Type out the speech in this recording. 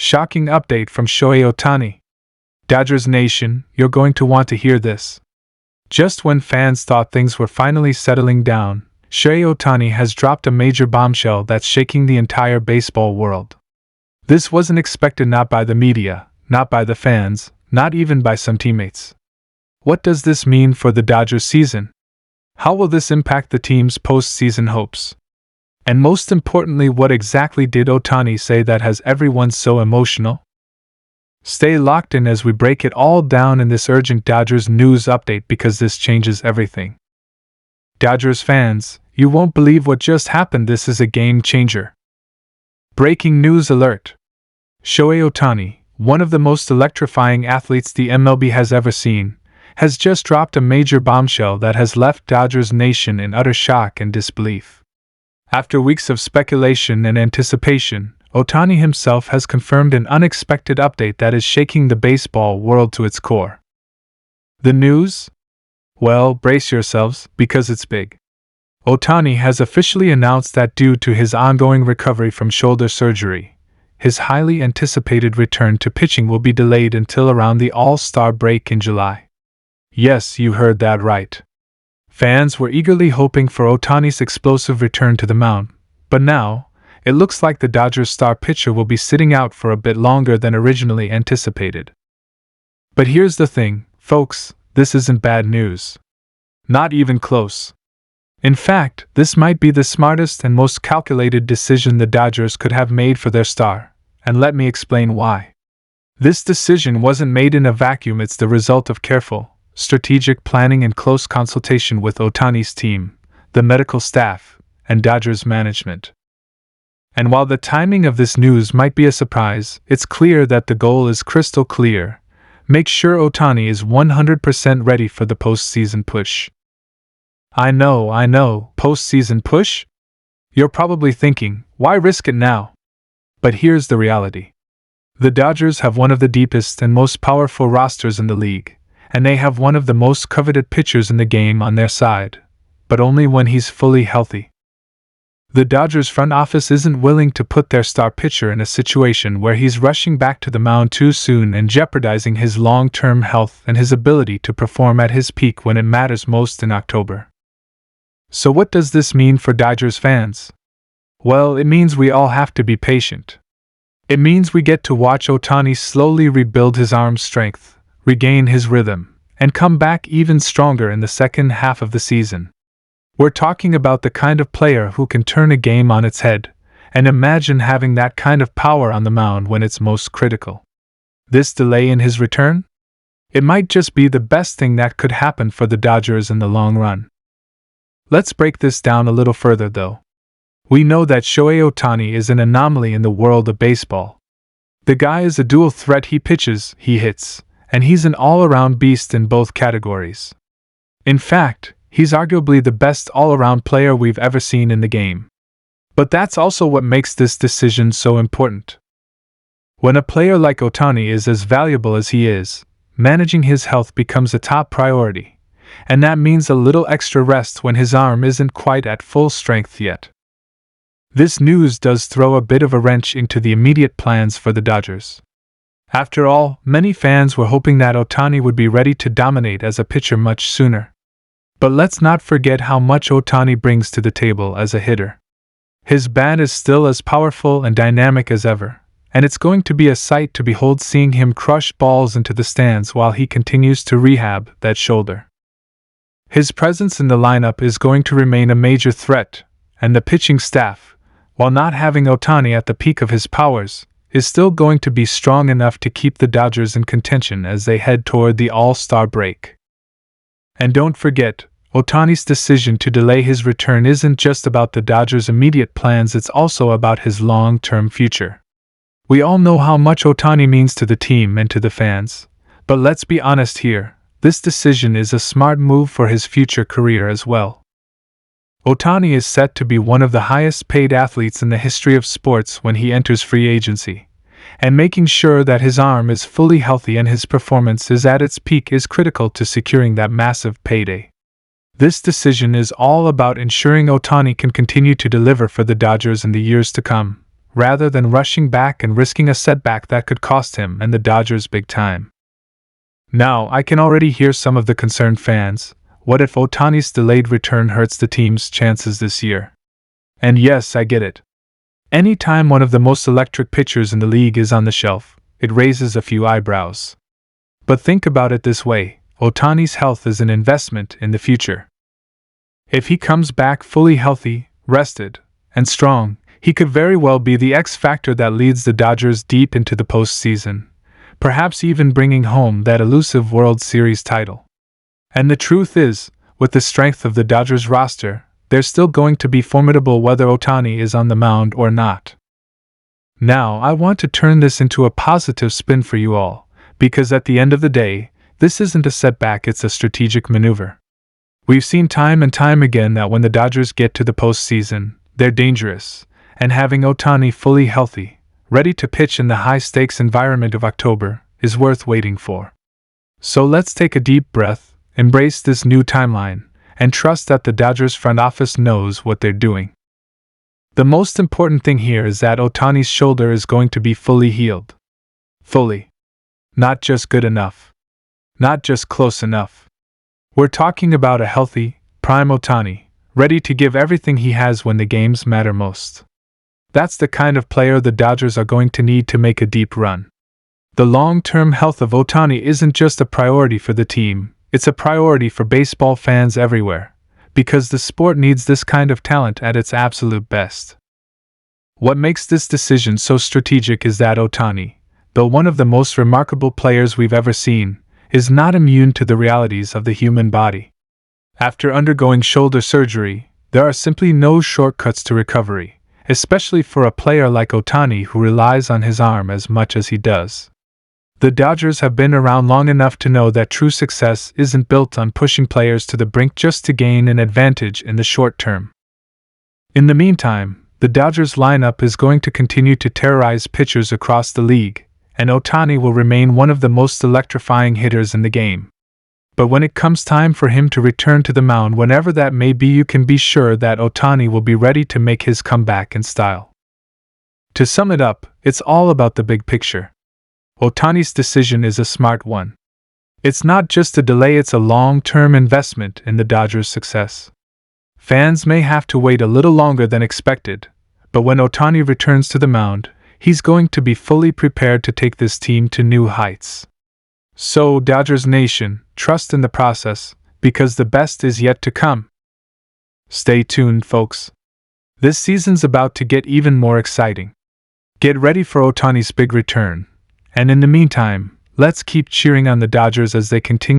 Shocking update from Shohei Ohtani. Dodgers Nation, you're going to want to hear this. Just when fans thought things were finally settling down, Shohei Ohtani has dropped a major bombshell that's shaking the entire baseball world. This wasn't expected, not by the media, not by the fans, not even by some teammates. What does this mean for the Dodgers season? How will this impact the team's postseason hopes? And most importantly, what exactly did Ohtani say that has everyone so emotional? Stay locked in as we break it all down in this urgent Dodgers news update, because this changes everything. Dodgers fans, you won't believe what just happened. This is a game changer. Breaking news alert. Shohei Ohtani, one of the most electrifying athletes the MLB has ever seen, has just dropped a major bombshell that has left Dodgers Nation in utter shock and disbelief. After weeks of speculation and anticipation, Ohtani himself has confirmed an unexpected update that is shaking the baseball world to its core. The news? Well, brace yourselves, because it's big. Ohtani has officially announced that due to his ongoing recovery from shoulder surgery, his highly anticipated return to pitching will be delayed until around the All-Star break in July. Yes, you heard that right. Fans were eagerly hoping for Ohtani's explosive return to the mound, but now, it looks like the Dodgers star pitcher will be sitting out for a bit longer than originally anticipated. But here's the thing, folks, this isn't bad news. Not even close. In fact, this might be the smartest and most calculated decision the Dodgers could have made for their star, and let me explain why. This decision wasn't made in a vacuum. It's the result of careful, strategic planning and close consultation with Ohtani's team, the medical staff, and Dodgers management. And while the timing of this news might be a surprise, it's clear that the goal is crystal clear. Make sure Ohtani is 100% ready for the postseason push. I know, postseason push? You're probably thinking, why risk it now? But here's the reality. The Dodgers have one of the deepest and most powerful rosters in the league, and they have one of the most coveted pitchers in the game on their side, but only when he's fully healthy. The Dodgers front office isn't willing to put their star pitcher in a situation where he's rushing back to the mound too soon and jeopardizing his long-term health and his ability to perform at his peak when it matters most in October. So what does this mean for Dodgers fans? Well, it means we all have to be patient. It means we get to watch Ohtani slowly rebuild his arm strength, regain his rhythm, and come back even stronger in the second half of the season. We're talking about the kind of player who can turn a game on its head, and imagine having that kind of power on the mound when it's most critical. This delay in his return? It might just be the best thing that could happen for the Dodgers in the long run. Let's break this down a little further though. We know that Shohei Ohtani is an anomaly in the world of baseball. The guy is a dual threat. He pitches, he hits, and he's an all-around beast in both categories. In fact, he's arguably the best all-around player we've ever seen in the game. But that's also what makes this decision so important. When a player like Ohtani is as valuable as he is, managing his health becomes a top priority, and that means a little extra rest when his arm isn't quite at full strength yet. This news does throw a bit of a wrench into the immediate plans for the Dodgers. After all, many fans were hoping that Ohtani would be ready to dominate as a pitcher much sooner. But let's not forget how much Ohtani brings to the table as a hitter. His bat is still as powerful and dynamic as ever, and it's going to be a sight to behold seeing him crush balls into the stands while he continues to rehab that shoulder. His presence in the lineup is going to remain a major threat, and the pitching staff, while not having Ohtani at the peak of his powers, is still going to be strong enough to keep the Dodgers in contention as they head toward the All-Star break. And don't forget, Ohtani's decision to delay his return isn't just about the Dodgers' immediate plans, it's also about his long-term future. We all know how much Ohtani means to the team and to the fans, but let's be honest here, this decision is a smart move for his future career as well. Ohtani is set to be one of the highest-paid athletes in the history of sports when he enters free agency, and making sure that his arm is fully healthy and his performance is at its peak is critical to securing that massive payday. This decision is all about ensuring Ohtani can continue to deliver for the Dodgers in the years to come, rather than rushing back and risking a setback that could cost him and the Dodgers big time. Now, I can already hear some of the concerned fans. What if Ohtani's delayed return hurts the team's chances this year? And yes, I get it. Anytime one of the most electric pitchers in the league is on the shelf, it raises a few eyebrows. But think about it this way: Ohtani's health is an investment in the future. If he comes back fully healthy, rested, and strong, he could very well be the X factor that leads the Dodgers deep into the postseason, perhaps even bringing home that elusive World Series title. And the truth is, with the strength of the Dodgers roster, they're still going to be formidable whether Ohtani is on the mound or not. Now, I want to turn this into a positive spin for you all, because at the end of the day, this isn't a setback, it's a strategic maneuver. We've seen time and time again that when the Dodgers get to the postseason, they're dangerous, and having Ohtani fully healthy, ready to pitch in the high-stakes environment of October, is worth waiting for. So let's take a deep breath, embrace this new timeline, and trust that the Dodgers front office knows what they're doing. The most important thing here is that Ohtani's shoulder is going to be fully healed. Fully. Not just good enough. Not just close enough. We're talking about a healthy, prime Ohtani, ready to give everything he has when the games matter most. That's the kind of player the Dodgers are going to need to make a deep run. The long-term health of Ohtani isn't just a priority for the team, it's a priority for baseball fans everywhere, because the sport needs this kind of talent at its absolute best. What makes this decision so strategic is that Ohtani, though one of the most remarkable players we've ever seen, is not immune to the realities of the human body. After undergoing shoulder surgery, there are simply no shortcuts to recovery, especially for a player like Ohtani who relies on his arm as much as he does. The Dodgers have been around long enough to know that true success isn't built on pushing players to the brink just to gain an advantage in the short term. In the meantime, the Dodgers lineup is going to continue to terrorize pitchers across the league, and Ohtani will remain one of the most electrifying hitters in the game. But when it comes time for him to return to the mound, whenever that may be, you can be sure that Ohtani will be ready to make his comeback in style. To sum it up, it's all about the big picture. Ohtani's decision is a smart one. It's not just a delay, it's a long-term investment in the Dodgers' success. Fans may have to wait a little longer than expected, but when Ohtani returns to the mound, he's going to be fully prepared to take this team to new heights. So, Dodgers Nation, trust in the process, because the best is yet to come. Stay tuned, folks. This season's about to get even more exciting. Get ready for Ohtani's big return. And in the meantime, let's keep cheering on the Dodgers as they continue